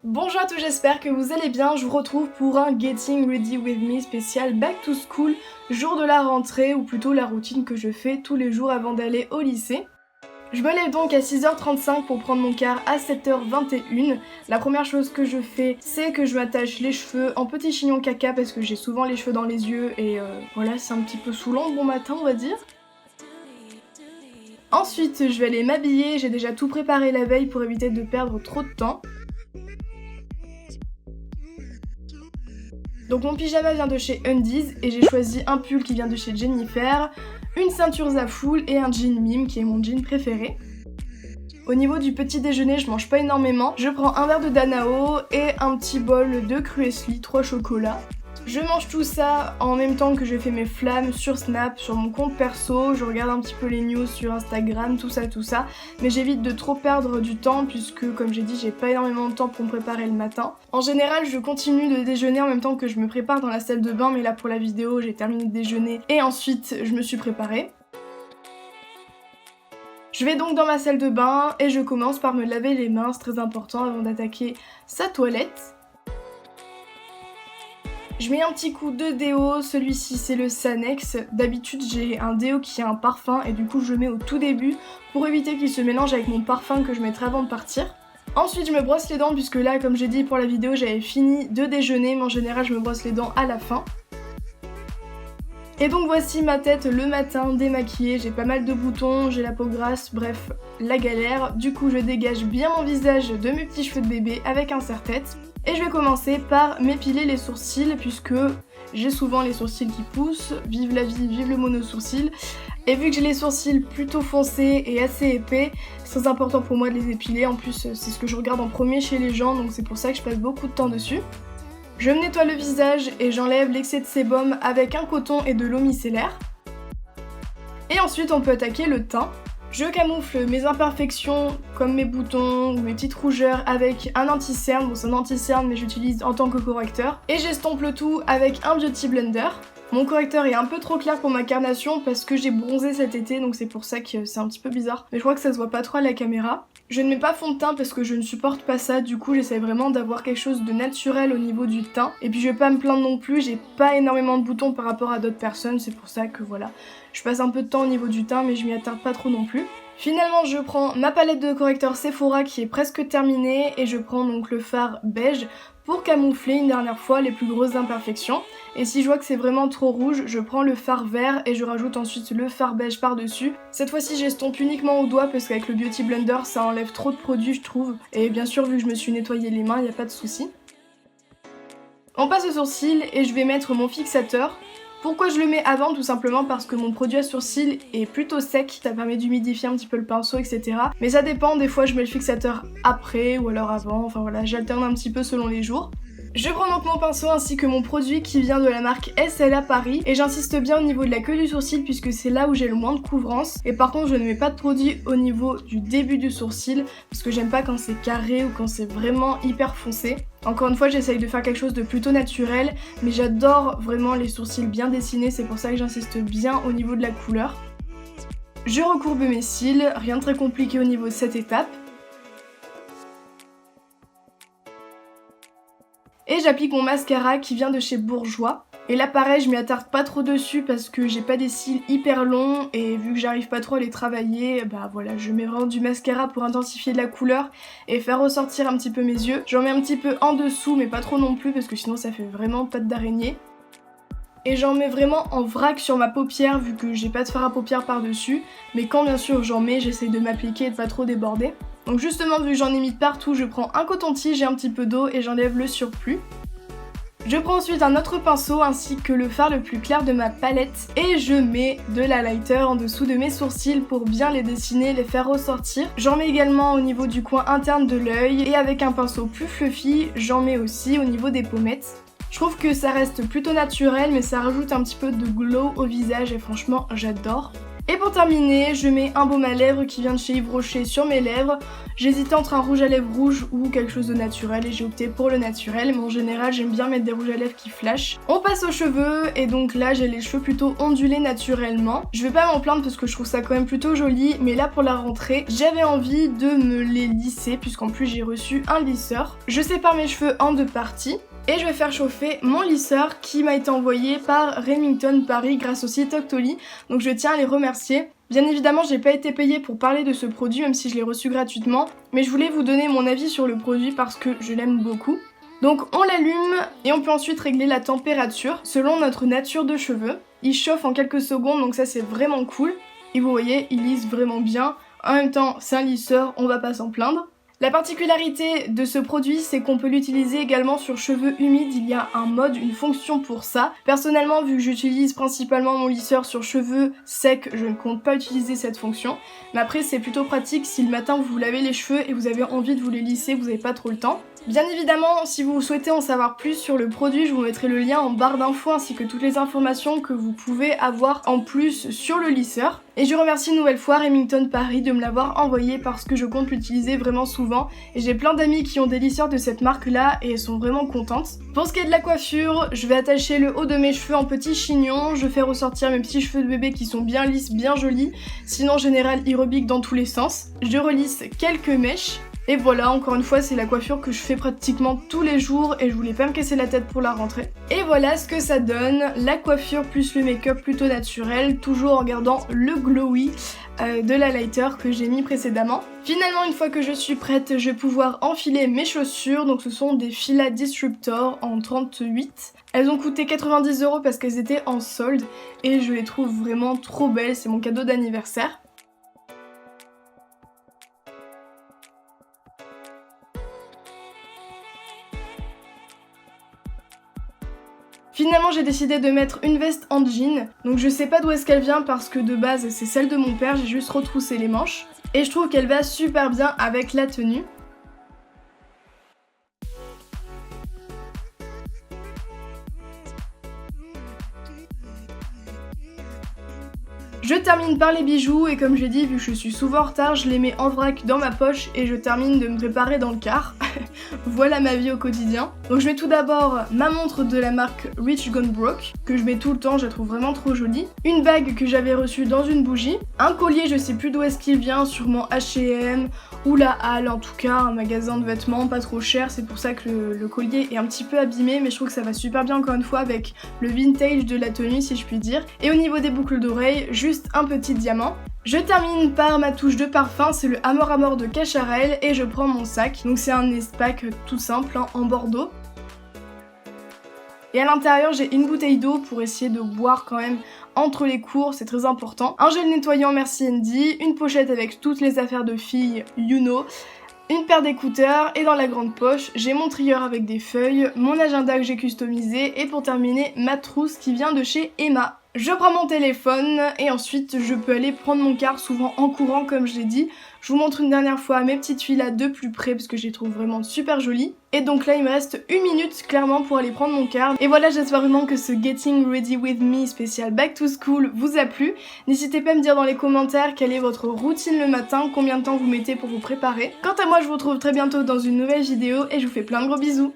Bonjour à tous, j'espère que vous allez bien. Je vous retrouve pour un Getting Ready With Me spécial Back to School, jour de la rentrée, ou plutôt la routine que je fais tous les jours avant d'aller au lycée. Je me lève donc à 6h35 pour prendre mon car à 7h21. La première chose que je fais, c'est que je m'attache les cheveux en petit chignon caca parce que j'ai souvent les cheveux dans les yeux et voilà, c'est un petit peu saoulant bon matin on va dire. Ensuite, je vais aller m'habiller, j'ai déjà tout préparé la veille pour éviter de perdre trop de temps. Donc mon pyjama vient de chez Undies et j'ai choisi un pull qui vient de chez Jennifer, une ceinture Zaful et un jean Mime qui est mon jean préféré. Au niveau du petit déjeuner, je mange pas énormément. Je prends un verre de Danao et un petit bol de Cruesli 3 chocolats. Je mange tout ça en même temps que je fais mes flammes sur Snap, sur mon compte perso, je regarde un petit peu les news sur Instagram, tout ça, mais j'évite de trop perdre du temps puisque comme j'ai dit j'ai pas énormément de temps pour me préparer le matin. En général je continue de déjeuner en même temps que je me prépare dans la salle de bain, mais là pour la vidéo j'ai terminé de déjeuner et ensuite je me suis préparée. Je vais donc dans ma salle de bain et je commence par me laver les mains, c'est très important avant d'attaquer sa toilette. Je mets un petit coup de déo, celui-ci c'est le Sanex. D'habitude j'ai un déo qui a un parfum et du coup je le mets au tout début pour éviter qu'il se mélange avec mon parfum que je mettrai avant de partir. Ensuite je me brosse les dents puisque là comme j'ai dit pour la vidéo j'avais fini de déjeuner, mais en général je me brosse les dents à la fin. Et donc voici ma tête le matin démaquillée, j'ai pas mal de boutons, j'ai la peau grasse, bref la galère. Du coup je dégage bien mon visage de mes petits cheveux de bébé avec un serre-tête. Et je vais commencer par m'épiler les sourcils puisque j'ai souvent les sourcils qui poussent, vive la vie, vive le mono-sourcil. Et vu que j'ai les sourcils plutôt foncés et assez épais, c'est très important pour moi de les épiler. En plus c'est ce que je regarde en premier chez les gens, donc c'est pour ça que je passe beaucoup de temps dessus. Je me nettoie le visage et j'enlève l'excès de sébum avec un coton et de l'eau micellaire. Et ensuite on peut attaquer le teint. Je camoufle mes imperfections comme mes boutons ou mes petites rougeurs avec un anti-cerne, bon c'est un anti-cerne mais j'utilise en tant que correcteur. Et j'estompe le tout avec un Beauty Blender. Mon correcteur est un peu trop clair pour ma carnation parce que j'ai bronzé cet été, donc c'est pour ça que c'est un petit peu bizarre. Mais je crois que ça se voit pas trop à la caméra. Je ne mets pas fond de teint parce que je ne supporte pas ça, du coup j'essaie vraiment d'avoir quelque chose de naturel au niveau du teint. Et puis je vais pas me plaindre non plus, j'ai pas énormément de boutons par rapport à d'autres personnes, c'est pour ça que voilà. Je passe un peu de temps au niveau du teint mais je m'y attarde pas trop non plus. Finalement je prends ma palette de correcteur Sephora qui est presque terminée et je prends donc le fard beige pour camoufler une dernière fois les plus grosses imperfections. Et si je vois que c'est vraiment trop rouge, je prends le fard vert et je rajoute ensuite le fard beige par dessus. Cette fois-ci j'estompe uniquement au doigt parce qu'avec le Beauty Blender ça enlève trop de produits je trouve. Et bien sûr vu que je me suis nettoyé les mains, il n'y a pas de souci. On passe au sourcil et je vais mettre mon fixateur. Pourquoi je le mets avant? Tout simplement parce que mon produit à sourcils est plutôt sec, ça permet d'humidifier un petit peu le pinceau, etc. Mais ça dépend, des fois je mets le fixateur après ou alors avant, enfin voilà, j'alterne un petit peu selon les jours. Je prends donc mon pinceau ainsi que mon produit qui vient de la marque SLA Paris et j'insiste bien au niveau de la queue du sourcil puisque c'est là où j'ai le moins de couvrance. Et par contre je ne mets pas de produit au niveau du début du sourcil parce que j'aime pas quand c'est carré ou quand c'est vraiment hyper foncé. Encore une fois j'essaye de faire quelque chose de plutôt naturel, mais j'adore vraiment les sourcils bien dessinés, c'est pour ça que j'insiste bien au niveau de la couleur. Je recourbe mes cils, rien de très compliqué au niveau de cette étape. Et j'applique mon mascara qui vient de chez Bourjois. Et là pareil je m'y attarde pas trop dessus parce que j'ai pas des cils hyper longs et vu que j'arrive pas trop à les travailler, bah voilà, je mets vraiment du mascara pour intensifier de la couleur et faire ressortir un petit peu mes yeux. J'en mets un petit peu en dessous mais pas trop non plus parce que sinon ça fait vraiment patte d'araignée. Et j'en mets vraiment en vrac sur ma paupière vu que j'ai pas de fard à paupières par dessus, mais quand bien sûr j'en mets j'essaye de m'appliquer et de pas trop déborder. Donc justement vu que j'en ai mis de partout, je prends un coton-tige et un petit peu d'eau et j'enlève le surplus. Je prends ensuite un autre pinceau ainsi que le fard le plus clair de ma palette et je mets de l'highlighter en dessous de mes sourcils pour bien les dessiner, les faire ressortir. J'en mets également au niveau du coin interne de l'œil et avec un pinceau plus fluffy, j'en mets aussi au niveau des pommettes. Je trouve que ça reste plutôt naturel mais ça rajoute un petit peu de glow au visage et franchement j'adore. Et pour terminer, je mets un baume à lèvres qui vient de chez Yves Rocher sur mes lèvres. J'hésitais entre un rouge à lèvres rouge ou quelque chose de naturel et j'ai opté pour le naturel, mais en général j'aime bien mettre des rouges à lèvres qui flashent. On passe aux cheveux et donc là j'ai les cheveux plutôt ondulés naturellement. Je vais pas m'en plaindre parce que je trouve ça quand même plutôt joli, mais là pour la rentrée j'avais envie de me les lisser puisqu'en plus j'ai reçu un lisseur. Je sépare mes cheveux en deux parties. Et je vais faire chauffer mon lisseur qui m'a été envoyé par Remington Paris grâce au site Octoly, donc je tiens à les remercier. Bien évidemment j'ai pas été payée pour parler de ce produit même si je l'ai reçu gratuitement, mais je voulais vous donner mon avis sur le produit parce que je l'aime beaucoup. Donc on l'allume et on peut ensuite régler la température selon notre nature de cheveux. Il chauffe en quelques secondes donc ça c'est vraiment cool. Et vous voyez il lisse vraiment bien, en même temps c'est un lisseur, on va pas s'en plaindre. La particularité de ce produit, c'est qu'on peut l'utiliser également sur cheveux humides, il y a un mode, une fonction pour ça. Personnellement, vu que j'utilise principalement mon lisseur sur cheveux secs, je ne compte pas utiliser cette fonction. Mais après, c'est plutôt pratique si le matin vous vous lavez les cheveux et vous avez envie de vous les lisser, vous n'avez pas trop le temps. Bien évidemment, si vous souhaitez en savoir plus sur le produit, je vous mettrai le lien en barre d'infos ainsi que toutes les informations que vous pouvez avoir en plus sur le lisseur. Et je remercie une nouvelle fois Remington Paris de me l'avoir envoyé parce que je compte l'utiliser vraiment souvent et j'ai plein d'amis qui ont des lisseurs de cette marque là et elles sont vraiment contentes. Pour ce qui est de la coiffure, je vais attacher le haut de mes cheveux en petits chignons, je fais ressortir mes petits cheveux de bébé qui sont bien lisses, bien jolis, sinon en général ils rebiquent dans tous les sens. Je relisse quelques mèches. Et voilà, encore une fois, c'est la coiffure que je fais pratiquement tous les jours et je voulais pas me casser la tête pour la rentrée. Et voilà ce que ça donne, la coiffure plus le make-up plutôt naturel, toujours en gardant le glowy de la lighter que j'ai mis précédemment. Finalement, une fois que je suis prête, je vais pouvoir enfiler mes chaussures. Donc ce sont des Fila Disruptor en 38. Elles ont coûté 90 € parce qu'elles étaient en solde et je les trouve vraiment trop belles, c'est mon cadeau d'anniversaire. Finalement j'ai décidé de mettre une veste en jean, donc je sais pas d'où est-ce qu'elle vient parce que de base c'est celle de mon père, j'ai juste retroussé les manches. Et je trouve qu'elle va super bien avec la tenue. Je termine par les bijoux et comme j'ai dit, vu que je suis souvent en retard, je les mets en vrac dans ma poche et je termine de me préparer dans le car. Voilà ma vie au quotidien. Donc je mets tout d'abord ma montre de la marque Rich Gone Broke, que je mets tout le temps, je la trouve vraiment trop jolie. Une bague que j'avais reçue dans une bougie. Un collier, je sais plus d'où est-ce qu'il vient, sûrement H&M ou la Halle en tout cas, un magasin de vêtements pas trop cher, c'est pour ça que le collier est un petit peu abîmé, mais je trouve que ça va super bien encore une fois avec le vintage de la tenue si je puis dire. Et au niveau des boucles d'oreilles, juste un petit diamant. Je termine par ma touche de parfum, c'est le Amor Amor de Cacharel et je prends mon sac. Donc c'est un Nestpack tout simple hein, en bordeaux. Et à l'intérieur j'ai une bouteille d'eau pour essayer de boire quand même entre les cours, c'est très important. Un gel nettoyant Merci Andy, une pochette avec toutes les affaires de filles, you know. Une paire d'écouteurs et dans la grande poche, j'ai mon trieur avec des feuilles, mon agenda que j'ai customisé et pour terminer, ma trousse qui vient de chez Emma. Je prends mon téléphone et ensuite je peux aller prendre mon car souvent en courant comme je l'ai dit. Je vous montre une dernière fois mes petites filles là de plus près parce que je les trouve vraiment super jolies. Et donc là il me reste 1 minute clairement pour aller prendre mon car. Et voilà, j'espère vraiment que ce Getting Ready With Me spécial Back to School vous a plu. N'hésitez pas à me dire dans les commentaires quelle est votre routine le matin, combien de temps vous mettez pour vous préparer. Quant à moi je vous retrouve très bientôt dans une nouvelle vidéo et je vous fais plein de gros bisous.